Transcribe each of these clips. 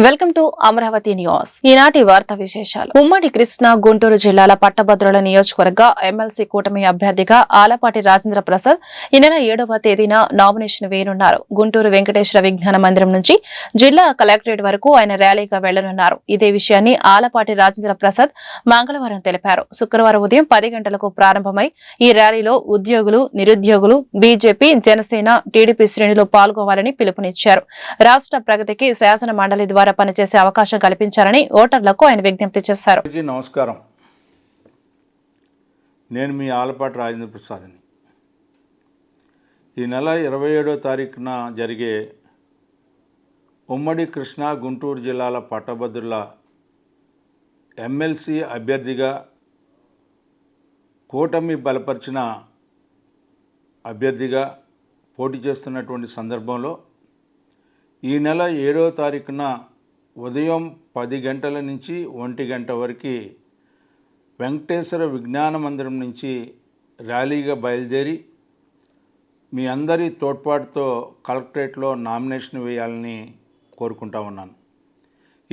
Welcome to Amaravati news. ఈనాటి వార్తా విశేషాలు. ఉమ్మడి కృష్ణా గుంటూరు జిల్లాల పట్టభద్రుల నియోజకవర్గ ఎమ్మెల్సీ కూటమి అభ్యర్థిగా ఆలపాటి రాజేంద్ర ప్రసాద్ ఈ నెల 7వ తేదీన నామినేషన్ వేయనున్నారు. గుంటూరు వెంకటేశ్వర విజ్ఞాన మందిరం నుంచి జిల్లా కలెక్టరేట్ వరకు ఆయన ర్యాలీగా వెళ్లనున్నారు. ఇదే విషయాన్ని ఆలపాటి రాజేంద్ర ప్రసాద్ మంగళవారం తెలిపారు. శుక్రవారం ఉదయం 10 గంటలకు ప్రారంభమై ఈ ర్యాలీలో ఉద్యోగులు, నిరుద్యోగులు, బీజేపీ, జనసేన, టీడీపీ శ్రేణులు పాల్గొవాలని పిలుపునిచ్చారు. రాష్ట్ర ప్రగతికి శాసన మండలి ద్వారా పనిచేసే అవకాశం కల్పించాలని ఓటర్లకు ఆయన విజ్ఞప్తి చేశారు. నమస్కారం. నేను మీ ఆలపాటి రాజేంద్ర ప్రసాద్ని. ఈ నెల 27వ తారీఖున జరిగే ఉమ్మడి కృష్ణా గుంటూరు జిల్లాల పట్టభద్రుల ఎమ్మెల్సీ అభ్యర్థిగా కూటమి బలపరిచిన అభ్యర్థిగా పోటీ చేస్తున్నటువంటి సందర్భంలో ఈ నెల 7వ తారీఖున ఉదయం 10 గంటల నుంచి 1 గంట వరకు వెంకటేశ్వర విజ్ఞాన మందిరం నుంచి ర్యాలీగా బయలుదేరి మీ అందరి తోడ్పాటుతో కలెక్టరేట్లో నామినేషన్ వేయాలని కోరుకుంటా ఉన్నాను.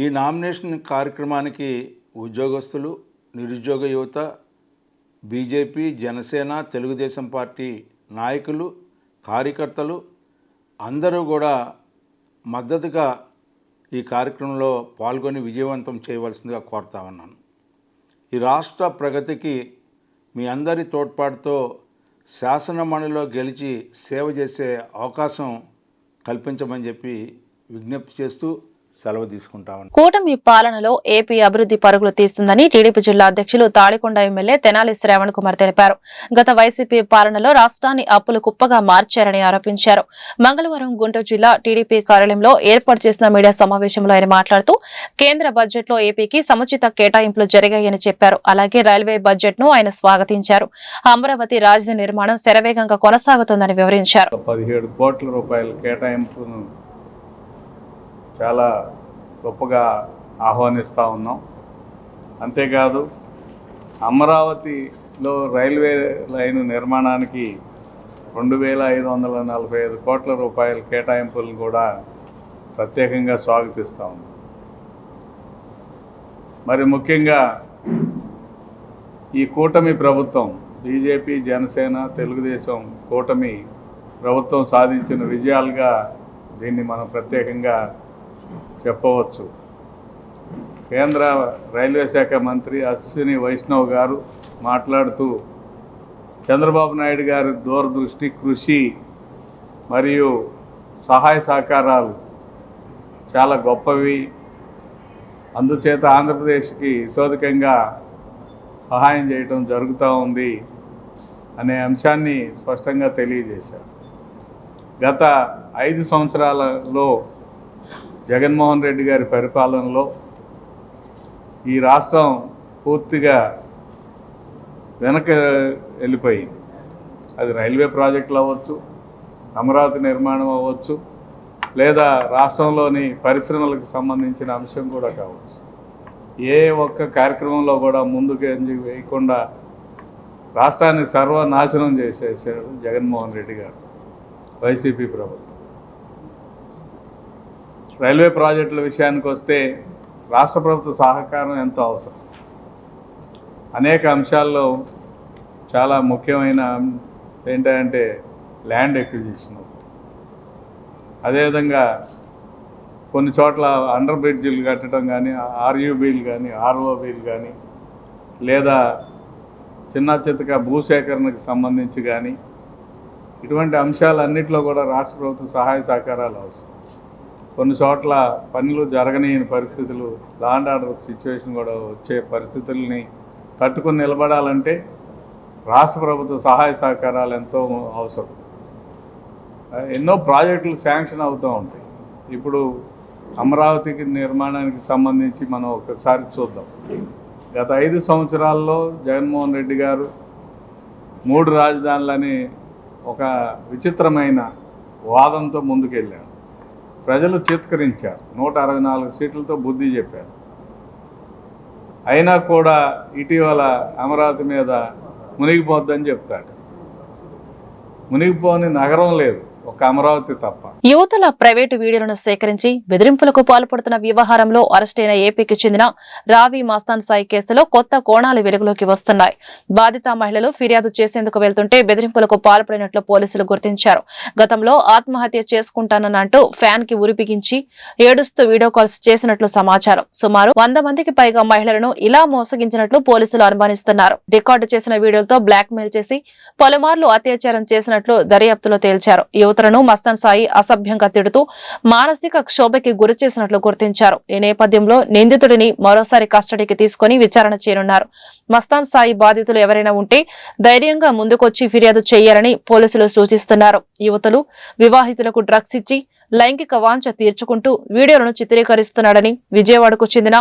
ఈ నామినేషన్ కార్యక్రమానికి ఉద్యోగస్తులు, నిరుద్యోగ యువత, బీజేపీ, జనసేన, తెలుగుదేశం పార్టీ నాయకులు, కార్యకర్తలు అందరూ కూడా మద్దతుగా ఈ కార్యక్రమంలో పాల్గొని విజయవంతం చేయవలసిందిగా కోరుతా ఉన్నాను. ఈ రాష్ట్ర ప్రగతికి మీ అందరి తోడ్పాటుతో శాసన మండలిలో గెలిచి సేవ చేసే అవకాశం కల్పించమని చెప్పి విజ్ఞప్తి చేస్తూ సెలవు తీసుకుంటామని. కూటమి పాలనలో ఏపీ అభివృద్ధి పరుగులు తీస్తుందని టీడీపీ జిల్లా అధ్యక్షులు తాడికొండ ఎమ్మెల్యే తెనాలి శ్రావణ్ కుమార్ తెలిపారు. గత వైసీపీ పాలనలో రాష్ట్రాన్ని అప్పులు కుప్పగా మార్చారని ఆరోపించారు. మంగళవారం గుంటూరు జిల్లా టీడీపీ కార్యాలయంలో ఏర్పాటు చేసిన మీడియా సమావేశంలో ఆయన మాట్లాడుతూ కేంద్ర బడ్జెట్ లో ఏపీకి సముచిత కేటాయింపులు జరిగాయని చెప్పారు. అలాగే రైల్వే బడ్జెట్ ను ఆయన స్వాగతించారు. అమరావతి రాజధాని నిర్మాణం శరవేగంగా కొనసాగుతోందని వివరించారు. 17 కోట్ల రూపాయల కేటాయింపును చాలా గొప్పగా ఆహ్వానిస్తూ ఉన్నాం. అంతేకాదు అమరావతిలో రైల్వే లైన్ నిర్మాణానికి 2545 కోట్ల రూపాయల కేటాయింపులను కూడా ప్రత్యేకంగా స్వాగతిస్తూ ఉన్నాం. మరి ముఖ్యంగా ఈ కూటమి ప్రభుత్వం, బీజేపీ, జనసేన, తెలుగుదేశం కూటమి ప్రభుత్వం సాధించిన విజయాలుగా దీన్ని మనం ప్రత్యేకంగా చెప్పవచ్చు. కేంద్ర రైల్వే శాఖ మంత్రి అశ్విని వైష్ణవ్ గారు మాట్లాడుతూ చంద్రబాబు నాయుడు గారి దూరదృష్టి, కృషి మరియు సహాయ సహకారాలు చాలా గొప్పవి, అందుచేత ఆంధ్రప్రదేశ్కి ఇతోధికంగా సహాయం చేయటం జరుగుతూ ఉంది అనే అంశాన్ని స్పష్టంగా తెలియజేశారు. గత 5 సంవత్సరాలలో జగన్మోహన్ రెడ్డి గారి పరిపాలనలో ఈ రాష్ట్రం పూర్తిగా వెనక వెళ్ళిపోయింది. అది రైల్వే ప్రాజెక్టులు అవ్వచ్చు, అమరావతి నిర్మాణం అవ్వచ్చు, లేదా రాష్ట్రంలోని పరిశ్రమలకు సంబంధించిన అంశం కూడా కావచ్చు. ఏ ఒక్క కార్యక్రమంలో కూడా ముందుకు వేయకుండా రాష్ట్రాన్ని సర్వనాశనం చేసేసాడు జగన్మోహన్ రెడ్డి గారు, వైసీపీ ప్రభుత్వం. రైల్వే ప్రాజెక్టుల విషయానికి వస్తే రాష్ట్ర ప్రభుత్వ సహకారం ఎంతో అవసరం. అనేక అంశాల్లో చాలా ముఖ్యమైన ఏంటంటే ల్యాండ్ ఎక్విజిషన్, అదేవిధంగా కొన్ని చోట్ల అండర్ బ్రిడ్జిలు కట్టడం కానీ, ఆర్యూబీలు కానీ, ఆర్ఓబీలు కానీ, లేదా చిన్న చితక భూసేకరణకు సంబంధించి కానీ, ఇటువంటి అంశాలన్నింటిలో కూడా రాష్ట్ర ప్రభుత్వ సహాయ సహకారాలు అవసరం. కొన్ని చోట్ల పనులు జరగని పరిస్థితులు, లా అండ్ ఆర్డర్ సిచ్యువేషన్ కూడా వచ్చే పరిస్థితుల్ని తట్టుకుని నిలబడాలంటే రాష్ట్ర ప్రభుత్వ సహాయ సహకారాలు ఎంతో అవసరం. ఎన్నో ప్రాజెక్టులు శాంక్షన్ అవుతూ ఉంటాయి. ఇప్పుడు అమరావతికి నిర్మాణానికి సంబంధించి మనం ఒకసారి చూద్దాం. గత 5 సంవత్సరాల్లో జగన్మోహన్ రెడ్డి గారు 3 రాజధానులని ఒక విచిత్రమైన వాదంతో ముందుకెళ్ళారు. ప్రజలు చిత్కరించారు. 164 సీట్లతో బుద్ధి చెప్పారు. అయినా కూడా ఇటీవల అమరావతి మీద మునిగిపోద్దని చెప్తాడు. మునిగిపోని నగరం లేదు. ఒక అమరావతి తప్ప. యువతుల ప్రైవేటు వీడియోలను సేకరించి బెదిరింపులకు పాల్పడుతున్న వ్యవహారంలో అరెస్టైన ఏపీకి చెందిన రావి మస్తాన్ సాయి కేసులో కొత్త కోణాలు వెలుగులోకి వస్తున్నాయి. బాధిత మహిళలు ఫిర్యాదు చేసేందుకు వెళ్తుంటే బెదిరింపులకు పాల్పడినట్లు పోలీసులు గుర్తించారు. గతంలో ఆత్మహత్య చేసుకుంటానంటూ ఫ్యాన్ కి ఉరి బిగించి ఏడుస్తూ వీడియో కాల్స్ చేసినట్లు సమాచారం. సుమారు 100 మందికి పైగా మహిళలను ఇలా మోసగించినట్లు పోలీసులు అనుమానిస్తున్నారు. రికార్డు చేసిన వీడియోలతో బ్లాక్ మెయిల్ చేసి పలుమార్లు అత్యాచారం చేసినట్లు దర్యాప్తులో తేల్చారు. యువతులను మస్తాన్ సాయి అసభ్యంగా తిడుతూ మానసిక క్షోభకి గురి చేసినట్లు గుర్తించారు. ఈ నేపథ్యంలో నిందితుడిని మరోసారి కస్టడీకి తీసుకుని విచారణ చేయనున్నారు. మస్తాన్ సాయి బాధితులు ఎవరైనా ఉంటే ధైర్యంగా ముందుకొచ్చి ఫిర్యాదు చేయాలని పోలీసులు సూచిస్తున్నారు. యువతులు వివాహితులకు డ్రగ్స్ ఇచ్చి లైంగిక వాంఛ తీర్చుకుంటూ వీడియోలను చిత్రీకరిస్తున్నాడని విజయవాడకు చెందిన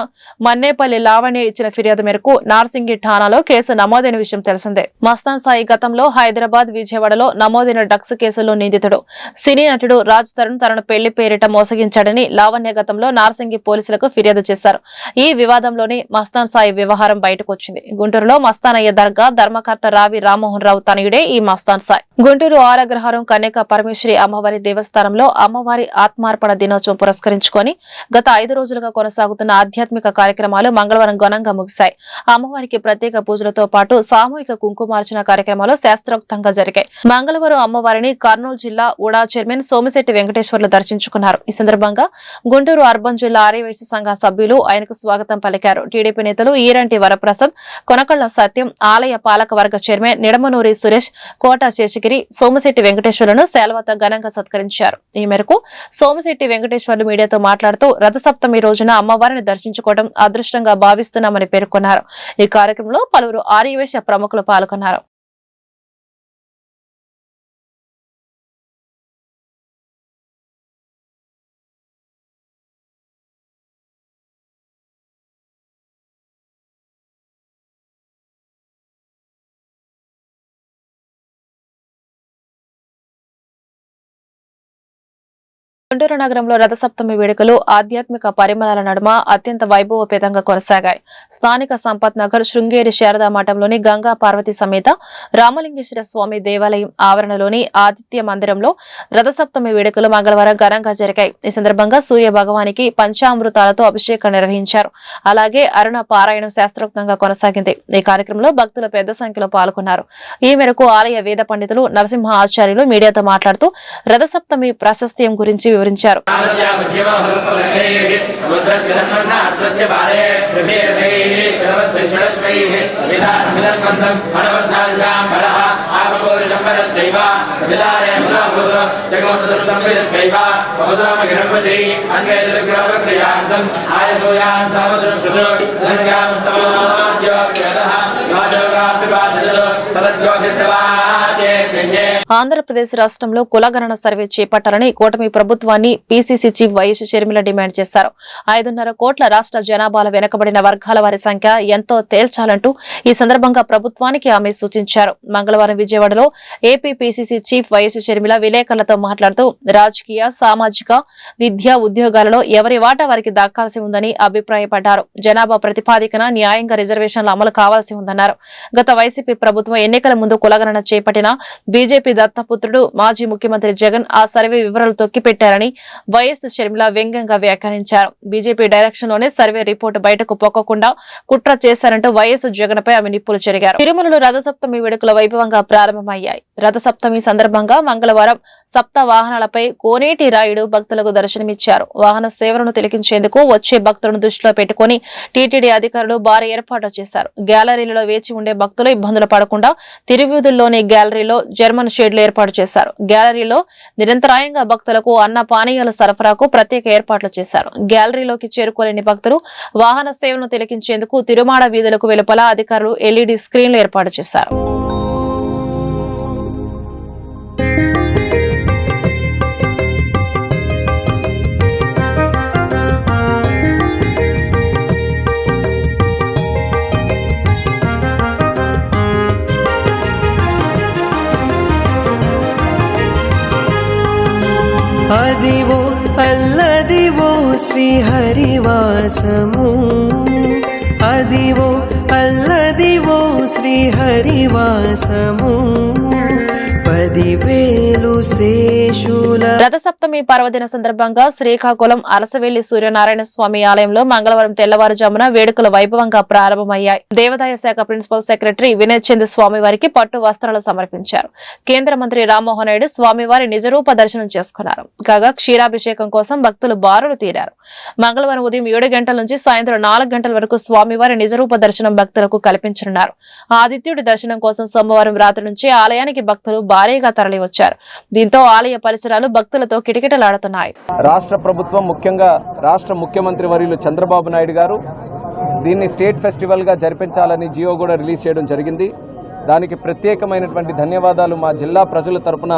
మన్నేపల్లి లావణ్య ఇచ్చిన ఫిర్యాదు మేరకు నార్సింగి ఠాణాలో కేసు నమోదైన విషయం తెలిసిందే. మస్తాన్ సాయి గతంలో హైదరాబాద్, విజయవాడలో నమోదైన డ్రగ్స్ కేసులో నిందితుడు. సినీ నటుడు రాజ్ తరుణ్ తనను పెళ్లి పేరిట మోసగించాడని లావణ్య గతంలో నార్సింగి పోలీసులకు ఫిర్యాదు చేశారు. ఈ వివాదంలోనే మస్తాన్ సాయి వ్యవహారం బయటకు వచ్చింది. గుంటూరులో మస్తానయ్య దర్గా ధర్మకర్త రావి రామ్మోహన్ రావు తనయుడే ఈ మస్తాన్ సాయి. గుంటూరు ఆరగ్రహారం కన్యక పరమేశ్వరి అమ్మవారి దేవస్థానంలో అమ్మవారి ఆత్మార్పణ దినోత్సవం పురస్కరించుకొని గత 5 రోజులుగా కొనసాగుతున్న ఆధ్యాత్మిక కార్యక్రమాలు మంగళవారం ఘనంగా ముగిశాయి. అమ్మవారికి ప్రత్యేక పూజలతో పాటు సామూహిక కుంకుమార్చన కార్యక్రమాలు శాస్త్రోక్తంగా జరిగాయి. మంగళవారం అమ్మవారిని కర్నూలు జిల్లా ఉడా చైర్మన్ సోమిశెట్టి వెంకటేశ్వర్లు దర్శించుకున్నారు. ఈ సందర్భంగా గుంటూరు అర్బన్ జిల్లా ఆర్యవైశ్య సంఘ సభ్యులు ఆయనకు స్వాగతం పలికారు. టీడీపీ నేతలు ఈరంటి వరప్రసాద్, కొనకళ్ల సత్యం, ఆలయ పాలక వర్గ చైర్మన్ నిడమనూరి సురేష్, కోట శేషగిరి, సోమిశెట్టి వెంకటేశ్వర్లను శాల్వాతో ఘనంగా సత్కరించారు. ఈ మేరకు సోమిశెట్టి వెంకటేశ్వర్లు మీడియాతో మాట్లాడుతూ రథసప్తమి రోజున అమ్మవారిని దర్శించుకోవడం అదృష్టంగా భావిస్తున్నామని పేర్కొన్నారు. ఈ కార్యక్రమంలో పలువురు ఆర్యవైశ్య ప్రముఖులు పాల్గొన్నారు. గుంటూరు నగరంలో రథసప్తమి వేడుకలు ఆధ్యాత్మిక పరిమళాల నడుమ అత్యంత వైభవపేతంగా కొనసాగాయి. స్థానిక సంపత్ నగర్ శృంగేరి శారదా మఠంలోని గంగా పార్వతి సమేత రామలింగేశ్వర స్వామి దేవాలయం ఆవరణలోని ఆదిత్య మందిరంలో రథసప్తమి వేడుకలు మంగళవారం ఘనంగా జరిగాయి. ఈ సందర్భంగా సూర్య భగవానికి పంచామృతాలతో అభిషేకం నిర్వహించారు. అలాగే అరుణ పారాయణం శాస్త్రోక్తంగా కొనసాగింది. ఈ కార్యక్రమంలో భక్తులు పెద్ద సంఖ్యలో పాల్గొన్నారు. ఈ మేరకు ఆలయ వేద పండితులు నరసింహ ఆచార్యులు మీడియాతో మాట్లాడుతూ రథసప్తమి ప్రాశస్త్యం గురించి వివరించారు. ఆంధ్రప్రదేశ్ రాష్ట్రంలో కులగణన సర్వే చేపట్టాలని కూటమి ప్రభుత్వాన్ని PCC chief YS Sharmila demand చేశారు. 5.5 కోట్ల రాష్ట్ర జనాభాల వెనుకబడిన వర్గాల వారి సంఖ్య ఎంతో తేల్చాలంటూ ఈ సందర్భంగా ప్రభుత్వానికి ఆమె సూచించారు. మంగళవారం విజయవాడలో AP PCC chief YS Sharmila విలేకరులతో మాట్లాడుతూ రాజకీయ, సామాజిక, విద్యా, ఉద్యోగాలలో ఎవరి వాటా వారికి దక్కాల్సి ఉందని అభిప్రాయపడ్డారు. జనాభా ప్రతిపాదికన న్యాయంగా రిజర్వేషన్లు అమలు కావాల్సి ఉందన్నారు. గత వైసీపీ ప్రభుత్వం ఎన్నికల ముందు కులగణన చేపట్టిన బీజేపీ దత్తపుత్రుడు మాజీ ముఖ్యమంత్రి జగన్ ఆ సర్వే వివరాలు తొక్కిపెట్టారని వైఎస్ షర్మిల వ్యంగ్యంగా వ్యాఖ్యానించారు. బీజేపీ డైరెక్షన్ లోనే సర్వే రిపోర్టు బయటకు పోకుండా కుట్ర చేశారంటూ వైఎస్ జగన్ పై ఆమె నిప్పులు చెరిగారు. తిరుమలలో రథసప్తమి వేడుకల వైభవంగా ప్రారంభమయ్యాయి. రథసప్తమి సందర్భంగా మంగళవారం సప్త వాహనాలపై కోనేటి రాయుడు భక్తులకు దర్శనమిచ్చారు. వాహన సేవలను తిలకించేందుకు వచ్చే భక్తులను దృష్టిలో పెట్టుకుని టీటీడీ అధికారులు భారీ ఏర్పాట్లు చేశారు. గ్యాలరీలలో వేచి ఉండే భక్తులు ఇబ్బందులు పడకుండా తిరువీధుల్లోని గ్యాలరీలో జర్మన్ షేడ్లు ఏర్పాటు చేశారు. గ్యాలరీలో నిరంతరాయంగా భక్తులకు అన్న పానీయాల సరఫరాకు ప్రత్యేక ఏర్పాట్లు చేశారు. గ్యాలరీలోకి చేరుకోలేని భక్తులు వాహన సేవలను తిలకించేందుకు తిరుమాడ వీధులకు వెలుపల అధికారులు ఎల్ఈడీ స్క్రీన్లు ఏర్పాటు చేశారు. అదివో అల్లదివో శ్రీహరివాసము, అదివో అల్లదివో శ్రీహరివాసము, పదివేలు శేషుల రథసప్తమి పర్వదిన సందర్భంగా శ్రీకాకుళం అరసవెల్లి సూర్యనారాయణ స్వామి ఆలయంలో మంగళవారం తెల్లవారుజామున వేడుకలు వైభవంగా ప్రారంభమయ్యాయి. దేవాదాయ శాఖ ప్రిన్సిపల్ సెక్రటరీ వినయ్ చంద్ స్వామివారికి పట్టు వస్త్రాలు సమర్పించారు. కేంద్ర మంత్రి రామ్మోహన్ నాయుడు స్వామివారి నిజరూప దర్శనం చేసుకున్నారు. కాగా క్షీరాభిషేకం కోసం భక్తులు బారులు తీరారు. మంగళవారం ఉదయం 7 గంటల నుంచి సాయంత్రం 4 గంటల వరకు స్వామివారి నిజరూప దర్శనం భక్తులకు కల్పించనున్నారు. ఆదిత్యుడి దర్శనం కోసం సోమవారం రాత్రి నుంచి ఆలయానికి భక్తులు భారీగా తరలివచ్చారు. దీంతో ఆలయ పరిసరాలు భక్తులతో కిటకిటలాడుతున్నాయి. రాష్ట్ర ప్రభుత్వం, ముఖ్యంగా రాష్ట్ర ముఖ్యమంత్రి వర్యులు చంద్రబాబు నాయుడు గారు దీన్ని స్టేట్ ఫెస్టివల్గా జరిపించాలని జియో కూడా రిలీజ్ చేయడం జరిగింది. దానికి ప్రత్యేకమైనటువంటి ధన్యవాదాలు మా జిల్లా ప్రజల తరపున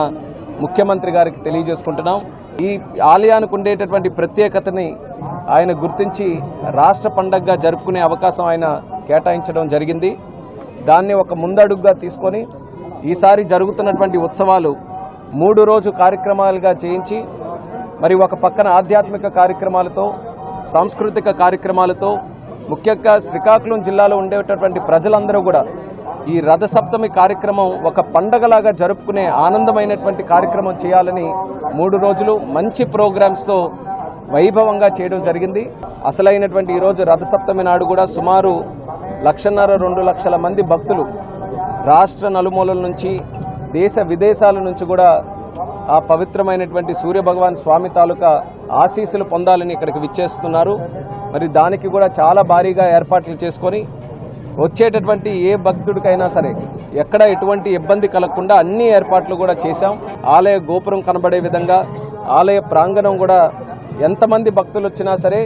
ముఖ్యమంత్రి గారికి తెలియజేసుకుంటున్నాం. ఈ ఆలయానికి ఉండేటటువంటి ప్రత్యేకతని ఆయన గుర్తించి రాష్ట్ర పండగగా జరుపుకునే అవకాశం ఆయన కేటాయించడం జరిగింది. దాన్ని ఒక ముందడుగుగా తీసుకొని ఈసారి జరుగుతున్నటువంటి ఉత్సవాలు 3 రోజు కార్యక్రమాలుగా చేయించి మరి ఒక పక్కన ఆధ్యాత్మిక కార్యక్రమాలతో, సాంస్కృతిక కార్యక్రమాలతో, ముఖ్యంగా శ్రీకాకుళం జిల్లాలో ఉండేటటువంటి ప్రజలందరూ కూడా ఈ రథసప్తమి కార్యక్రమం ఒక పండగలాగా జరుపుకునే ఆనందమైనటువంటి కార్యక్రమం చేయాలని 3 రోజులు మంచి ప్రోగ్రామ్స్తో వైభవంగా చేయడం జరిగింది. అసలైనటువంటి ఈరోజు రథసప్తమి నాడు కూడా సుమారు 1.5-2 లక్షల మంది భక్తులు రాష్ట్ర నలుమూలల నుంచి, దేశ విదేశాల నుంచి కూడా ఆ పవిత్రమైనటువంటి సూర్యభగవాన్ స్వామి తాలూకా ఆశీస్సులు పొందాలని ఇక్కడికి విచ్చేస్తున్నారు. మరి దానికి కూడా చాలా భారీగా ఏర్పాట్లు చేసుకొని వచ్చేటటువంటి ఏ భక్తుడికైనా సరే ఎక్కడ ఎటువంటి ఇబ్బంది కలగకుండా అన్ని ఏర్పాట్లు కూడా చేశాం. ఆలయ గోపురం కనబడే విధంగా, ఆలయ ప్రాంగణం కూడా ఎంతమంది భక్తులు వచ్చినా సరే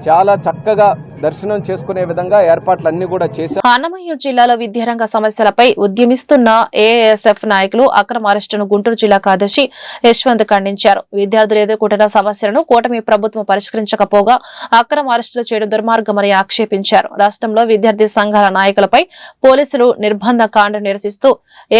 చాలా చక్కగా దర్శనం చేసుకునే విధంగా ఏర్పాట్లన్నీ కూడా చేశాం. అన్నమయ్య జిల్లాలో విద్యారంగ సమస్యలపై ఉద్యమిస్తున్న ఏఎస్ఎఫ్ నాయకులు అక్రమ అరెస్టును గుంటూరు జిల్లా కార్యదర్శి యశ్వంత్ ఖండించారు. విద్యార్థులు ఎదుర్కొంటున్న సమస్యలను కూటమి ప్రభుత్వం పరిష్కరించకపోగా అక్రమ అరెస్టులు చేయడం దుర్మార్గమని ఆక్షేపించారు. రాష్ట్రంలో విద్యార్థి సంఘాల నాయకులపై పోలీసులు నిర్బంధ కాండ నిరసిస్తూ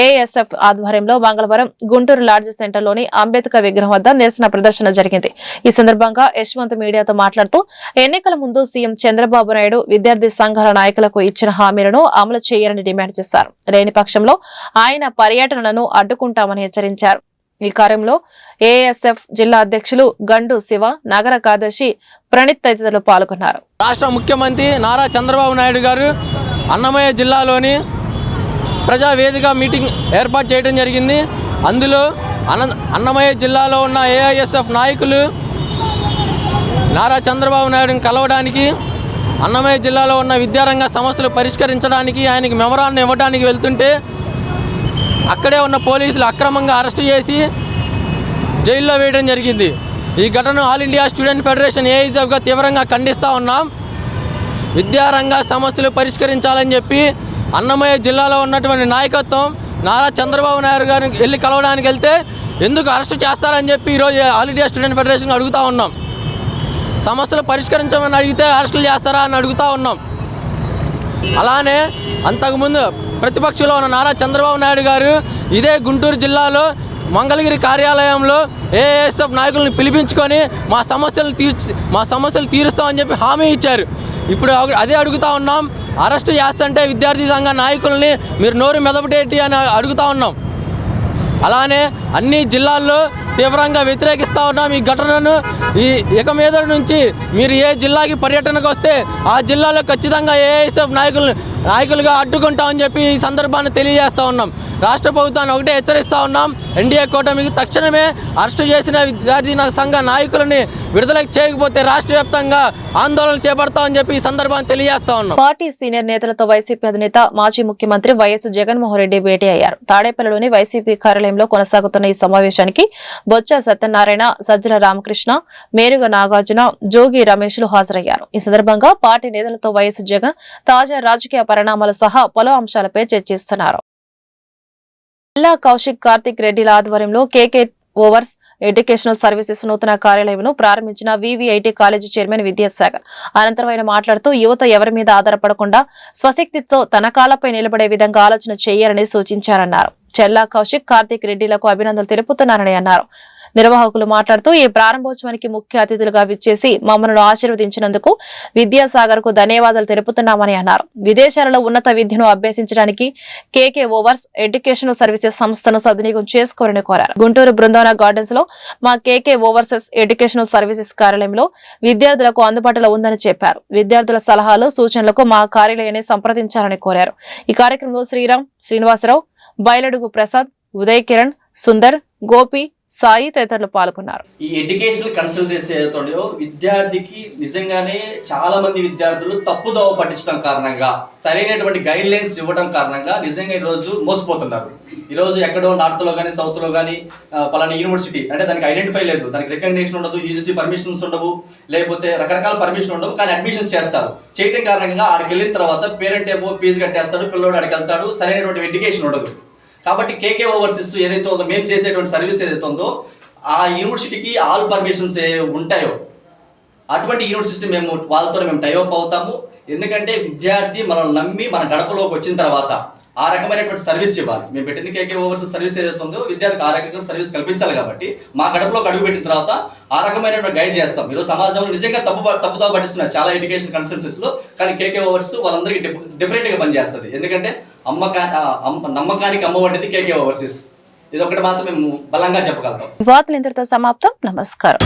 ఏఎస్ఎఫ్ ఆధ్వర్యంలో మంగళవారం గుంటూరు లాడ్జ్ సెంటర్లోని అంబేద్కర్ విగ్రహం వద్ద నిరసన ప్రదర్శన జరిగింది. ఈ సందర్భంగా యశ్వంత్ మీడియాతో మాట్లాడుతూ ఎన్నికల ముందు సీఎం చంద్రబాబు నాయుడు విద్యార్థి సంఘాల నాయకులకు ఇచ్చిన హామీలను అమలు చేయాలని డిమాండ్ చేశారు. లేని పక్షంలో ఆయన పర్యటనలను అడ్డుకుంటామని హెచ్చరించారు. ఈ కార్యంలో ఏఎస్ఎఫ్ జిల్లా అధ్యక్షులు గండు శివ, నగర కార్యదర్శి ప్రణీత్ తదితరులు పాల్గొన్నారు. రాష్ట్ర ముఖ్యమంత్రి నారా చంద్రబాబు నాయుడు గారు అన్నమయ్య జిల్లాలోని ప్రజావేదిక మీటింగ్ ఏర్పాటు చేయడం జరిగింది. అందులో అన్నమయ్య జిల్లాలో ఉన్న ఏఐఎస్ఎఫ్ నాయకులు నారా చంద్రబాబు నాయుడుని కలవడానికి, అన్నమయ్య జిల్లాలో ఉన్న విద్యారంగ సమస్యలు పరిష్కరించడానికి ఆయనకి మెమరాండం ఇవ్వడానికి వెళ్తుంటే అక్కడే ఉన్న పోలీసులు అక్రమంగా అరెస్టు చేసి జైల్లో వేయడం జరిగింది. ఈ ఘటనను ఆల్ ఇండియా స్టూడెంట్ ఫెడరేషన్ ఏఐఎస్ఎఫ్గా తీవ్రంగా ఖండిస్తూ ఉన్నాం. విద్యారంగ సమస్యలు పరిష్కరించాలని చెప్పి అన్నమయ్య జిల్లాలో ఉన్నటువంటి నాయకత్వం నారా చంద్రబాబు నాయుడు గారిని వెళ్ళి కలవడానికి వెళ్తే ఎందుకు అరెస్టు చేస్తారని చెప్పి ఈరోజు ఆల్ ఇండియా స్టూడెంట్ ఫెడరేషన్ అడుగుతూ ఉన్నాం. సమస్యలు పరిష్కరించమని అడిగితే అరెస్టులు చేస్తారా అని అడుగుతూ ఉన్నాం. అలానే అంతకుముందు ప్రతిపక్షంలో ఉన్న నారా చంద్రబాబు నాయుడు గారు ఇదే గుంటూరు జిల్లాలో మంగళగిరి కార్యాలయంలో ఏఎస్ఎఫ్ నాయకులను పిలిపించుకొని మా సమస్యలు తీరుస్తామని చెప్పి హామీ ఇచ్చారు. ఇప్పుడు అదే అడుగుతూ ఉన్నాం. అరెస్టు చేస్తుంటే విద్యార్థి సంఘ నాయకుల్ని మీరు నోరు మెదపటేటి అని అడుగుతూ ఉన్నాం. అలానే అన్ని జిల్లాల్లో తీవ్రంగా వ్యతిరేకిస్తూ ఉన్నాం ఈ ఘటనను. ఇక మీద నుంచి మీరు ఏ జిల్లాకి పర్యటనకు వస్తే ఆ జిల్లాలో ఖచ్చితంగా ఏఐఎస్ఎఫ్ నాయకులుగా అడ్డుకుంటామని చెప్పి ఈ సందర్భాన్ని తెలియజేస్తూ ఉన్నాం. రాష్ట్ర ప్రభుత్వాన్ని ఒకటే హెచ్చరిస్తూ ఉన్నాం. ఎన్డీఏ కూటమికి తక్షణమే అరెస్టు చేసిన విద్యార్థి సంఘ నాయకులని విడుదల చేయకపోతే రాష్ట్ర వ్యాప్తంగా ఆందోళనలు చేపడతామని చెప్పి ఈ సందర్భాన్ని తెలియజేస్తా ఉన్నాం. పార్టీ సీనియర్ నేతలతో వైసీపీ అధినేత మాజీ ముఖ్యమంత్రి వైఎస్ జగన్మోహన్ రెడ్డి భేటీ అయ్యారు. తాడేపల్లిలోని వైసీపీ కార్యాలయంలో కొనసాగుతున్న ఈ సమావేశానికి బొత్స సత్యనారాయణ, సజ్జల రామకృష్ణ, మేరుగ నాగార్జున, జోగి రమేష్లు హాజరయ్యారు. ఈ సందర్భంగా పార్టీ నేతలతో వైఎస్ జగన్ తాజా రాజకీయ పరిణామాలు సహా పలు అంశాలపై చర్చిస్తున్నారు. జిల్లా కౌశిక్ కార్తిక్ రెడ్డిల ఆధ్వర్యంలో కేకే ఓవర్స్ ఎడ్యుకేషనల్ సర్వీసెస్ నూతన కార్యాలయంను ప్రారంభించిన వివిఐటి కాలేజీ చైర్మన్ విద్యాసాగర్ అనంతరం ఆయన మాట్లాడుతూ యువత ఎవరి మీద ఆధారపడకుండా స్వశక్తితో తన కాళ్లపై నిలబడే విధంగా ఆలోచన చేయాలని సూచించారన్నారు. చెల్లా కౌశిక్ కార్తిక్ రెడ్డిలకు అభినందనలు తెలుపుతున్నారని అన్నారు. నిర్వాహకులు మాట్లాడుతూ ఈ ప్రారంభోత్సవానికి ముఖ్య అతిథులుగా విచ్చేసి మమ్మల్ని ఆశీర్వదించినందుకు విద్యాసాగర్ కు ధన్యవాదాలు తెలుపుతున్నామని అన్నారు. విదేశాలలో ఉన్నత విద్యను అభ్యసించడానికి కేకే ఓవర్స్ ఎడ్యుకేషనల్ సర్వీసెస్ సంస్థను సద్వినియోగం చేసుకోవాలని కోరారు. గుంటూరు బృందావన గార్డెన్స్ లో మా కేకే ఓవర్సెస్ ఎడ్యుకేషనల్ సర్వీసెస్ కార్యాలయంలో విద్యార్థులకు అందుబాటులో ఉందని చెప్పారు. విద్యార్థుల సలహాలు సూచనలకు మా కార్యాలయాన్ని సంప్రదించాలని కోరారు. ఈ కార్యక్రమంలో శ్రీరామ్, శ్రీనివాసరావు, బయలడుగు ప్రసాద్, ఉదయ్ కిరణ్, సుందర్, గోపి, సాయి తదితరులు పాల్గొన్నారు. ఈ ఎడ్యుకేషనల్ కన్సల్టెన్సీ ఏదైతే విద్యార్థికి నిజంగానే చాలా మంది విద్యార్థులు తప్పుదోవ పట్టించడం కారణంగా, సరైనటువంటి గైడ్ లైన్స్ ఇవ్వడం కారణంగా నిజంగా ఈరోజు మోసపోతున్నారు. ఈరోజు ఎక్కడో నార్త్లో కానీ సౌత్లో కానీ పలానా యూనివర్సిటీ అంటే దానికి ఐడెంటిఫై లేదు, దానికి రికగ్నేషన్ ఉండదు, యూజీసీ పర్మిషన్స్ ఉండవు, లేకపోతే రకరకాల పర్మిషన్ ఉండవు, కానీ అడ్మిషన్స్ చేస్తారు. చేయడం కారణంగా ఆడికి వెళ్ళిన తర్వాత పేరెంట్ ఏమో ఫీజు కట్టేస్తాడు, పిల్లోడు ఆడికి వెళ్తాడు, సరైనటువంటి ఎడ్యుకేషన్ ఉండదు. కాబట్టి కేకే ఓవర్సీస్ ఏదైతే ఉందో, మేము చేసేటువంటి సర్వీస్ ఏదైతే ఉందో ఆ యూనివర్సిటీకి ఆల్ పర్మిషన్స్ ఏ ఉంటాయో అటువంటి యూనివర్సిటీ మేము వాళ్ళతో మేము టైఅప్ అవుతాము. ఎందుకంటే విద్యార్థి మనల్ని నమ్మి మన గడపలోకి వచ్చిన తర్వాత ఆ రకమైనటువంటి సర్వీస్ ఇవ్వాలి. మేము పెట్టింది కేకే ఓవర్సీస్ సర్వీస్ ఏదైతే ఉందో విద్యార్థికి ఆ రకంగా సర్వీస్ కల్పించాలి. కాబట్టి మా గడపలోకి అడుగు పెట్టిన తర్వాత ఆ రకమైనటువంటి గైడ్ చేస్తాం. ఈరోజు సమాజంలో నిజంగా తప్పుదో పట్టిస్తున్నారు చాలా ఎడ్యుకేషన్ కన్సల్టెన్సీస్లో, కానీ కేకే ఓవర్స్ వాళ్ళందరికీ డిఫరెంట్గా పనిచేస్తుంది. ఎందుకంటే నమ్మకానికి అమ్మఒడిది కేకే ఓవర్సీస్. ఇది ఒకటి మాత్రం మేము బలంగా చెప్పగలుగుతాం. వార్తలు ఇంతటితో సమాప్తం. నమస్కారం.